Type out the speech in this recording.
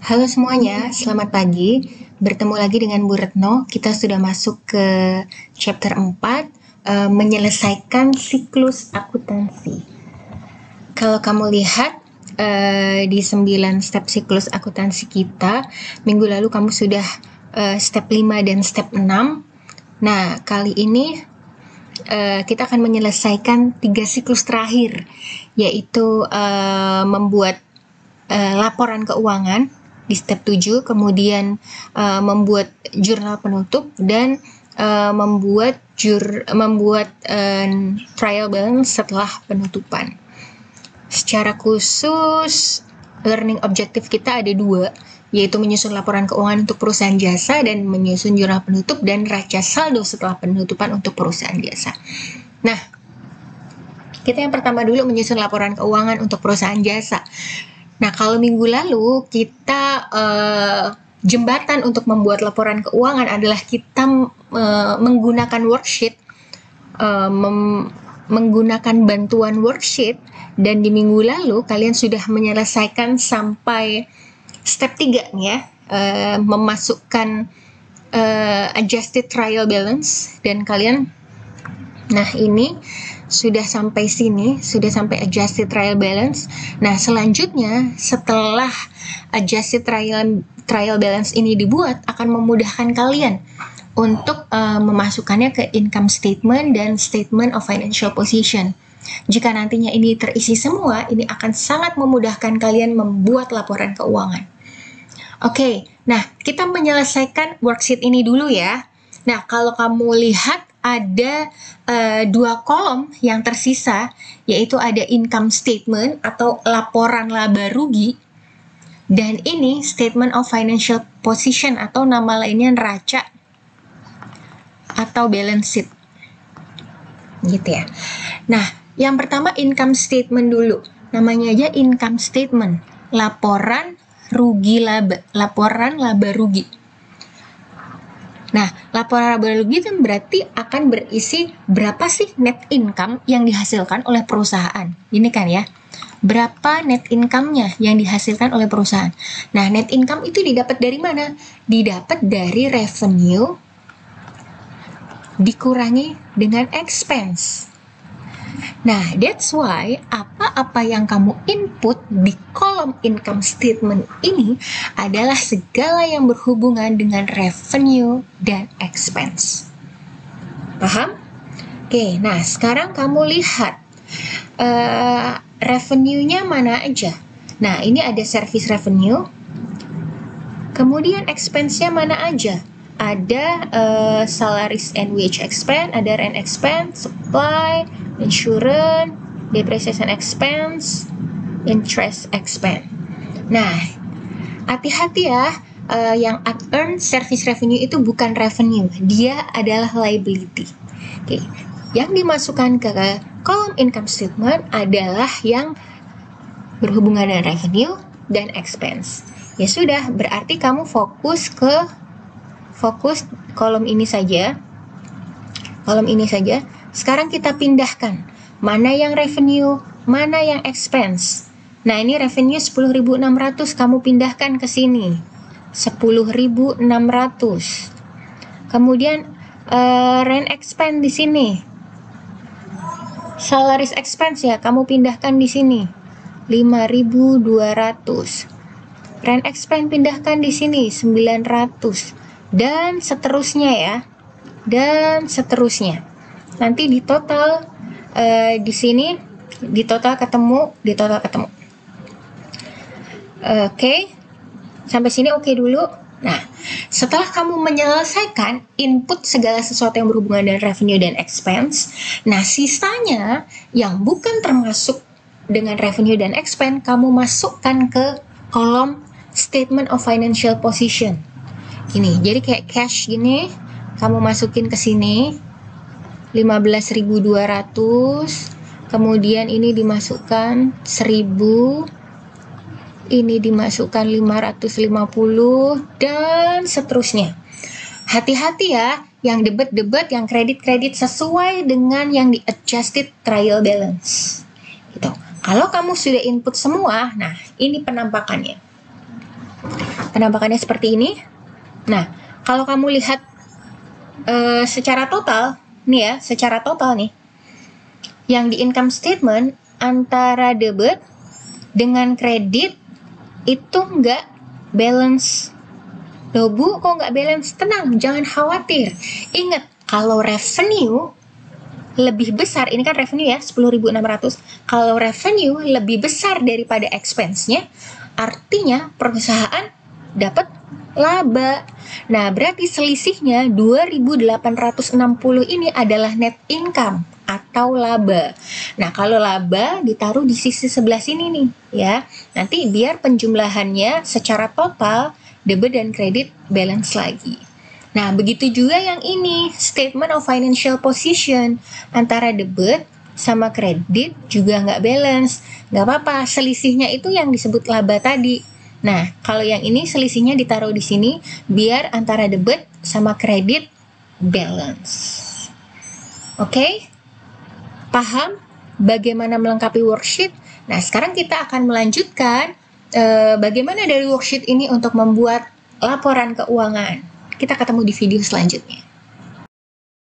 Halo semuanya, selamat pagi. Bertemu lagi dengan Bu Retno. Kita sudah masuk ke chapter 4, menyelesaikan siklus akuntansi. Kalau kamu lihat di 9 step siklus akuntansi kita, minggu lalu kamu sudah step 5 dan step 6. Nah, kali ini kita akan menyelesaikan 3 siklus terakhir, yaitu membuat laporan keuangan di step 7, kemudian membuat jurnal penutup dan membuat trial balance setelah penutupan. Secara khusus, learning objective kita ada 2, yaitu menyusun laporan keuangan untuk perusahaan jasa dan menyusun jurnal penutup dan raca saldo setelah penutupan untuk perusahaan jasa. Nah, kita yang pertama dulu menyusun laporan keuangan untuk perusahaan jasa. Nah, kalau minggu lalu kita jembatan untuk membuat laporan keuangan adalah kita menggunakan worksheet, menggunakan bantuan worksheet, dan di minggu lalu kalian sudah menyelesaikan sampai step 3 nih ya, memasukkan adjusted trial balance, dan kalian, nah ini sudah sampai sini, sudah sampai adjusted trial balance. Nah, selanjutnya setelah adjusted trial balance ini dibuat, akan memudahkan kalian untuk memasukkannya ke income statement dan statement of financial position. Jika nantinya ini terisi semua, ini akan sangat memudahkan kalian membuat laporan keuangan. Oke, nah kita menyelesaikan worksheet ini dulu ya. Nah, kalau kamu lihat ada 2 kolom yang tersisa, yaitu ada income statement atau laporan laba rugi, dan ini statement of financial position atau nama lainnya neraca atau balance sheet, gitu ya. Nah, yang pertama income statement dulu, namanya aja income statement, laporan rugi laba, laporan laba rugi. Nah, laporan laba rugi itu berarti akan berisi berapa sih net income yang dihasilkan oleh perusahaan. Ini kan ya, berapa net income-nya yang dihasilkan oleh perusahaan. Nah, net income itu didapat dari mana? Didapat dari revenue dikurangi dengan expense. Nah, that's why apa-apa yang kamu input di kolom income statement ini adalah segala yang berhubungan dengan revenue dan expense. Paham? Oke, nah sekarang kamu lihat revenue-nya mana aja. Nah, ini ada service revenue. Kemudian expense-nya mana aja? Ada salaries and wage expense, ada rent expense, supply, insurance, depreciation expense, interest expense. Nah, hati-hati ya, yang unearned service revenue itu bukan revenue, dia adalah liability. Oke, yang dimasukkan ke kolom income statement adalah yang berhubungan dengan revenue dan expense. Ya sudah, berarti kamu fokus kolom ini saja. Kolom ini saja. Sekarang kita pindahkan. Mana yang revenue, mana yang expense. Nah, ini revenue 10.600, kamu pindahkan ke sini. 10.600. Kemudian rent expense di sini. Salaries expense ya, kamu pindahkan di sini. 5.200. Rent expense pindahkan di sini 900. Dan seterusnya ya, dan seterusnya. Nanti di total di sini di total ketemu. Oke, sampai sini oke dulu. Nah, setelah kamu menyelesaikan input segala sesuatu yang berhubungan dengan revenue dan expense, nah sisanya yang bukan termasuk dengan revenue dan expense, kamu masukkan ke kolom statement of financial position. Ini, jadi kayak cash gini, kamu masukin ke sini 15.200, kemudian ini dimasukkan 1.000, ini dimasukkan 550, dan seterusnya. Hati-hati ya, yang debit-debit, yang kredit-kredit sesuai dengan yang di adjusted trial balance. Gitu. Kalau kamu sudah input semua, nah ini penampakannya. Penampakannya seperti ini. Nah, kalau kamu lihat secara total, nih ya, secara total nih, yang di income statement antara debit dengan kredit itu nggak balance. Loh Bu, kok nggak balance? Tenang, jangan khawatir. Ingat, kalau revenue lebih besar, ini kan revenue ya, 10.600. Kalau revenue lebih besar daripada expense-nya, artinya perusahaan dapat laba. Nah, berarti selisihnya 2.860 ini adalah net income atau laba. Nah, kalau laba ditaruh di sisi sebelah sini nih, ya. Nanti biar penjumlahannya secara total debit dan kredit balance lagi. Nah, begitu juga yang ini, statement of financial position antara debit sama kredit juga nggak balance. Nggak apa-apa, selisihnya itu yang disebut laba tadi. Nah, kalau yang ini selisihnya ditaruh di sini biar antara debit sama kredit balance. Oke? Paham bagaimana melengkapi worksheet? Nah, sekarang kita akan melanjutkan bagaimana dari worksheet ini untuk membuat laporan keuangan. Kita ketemu di video selanjutnya.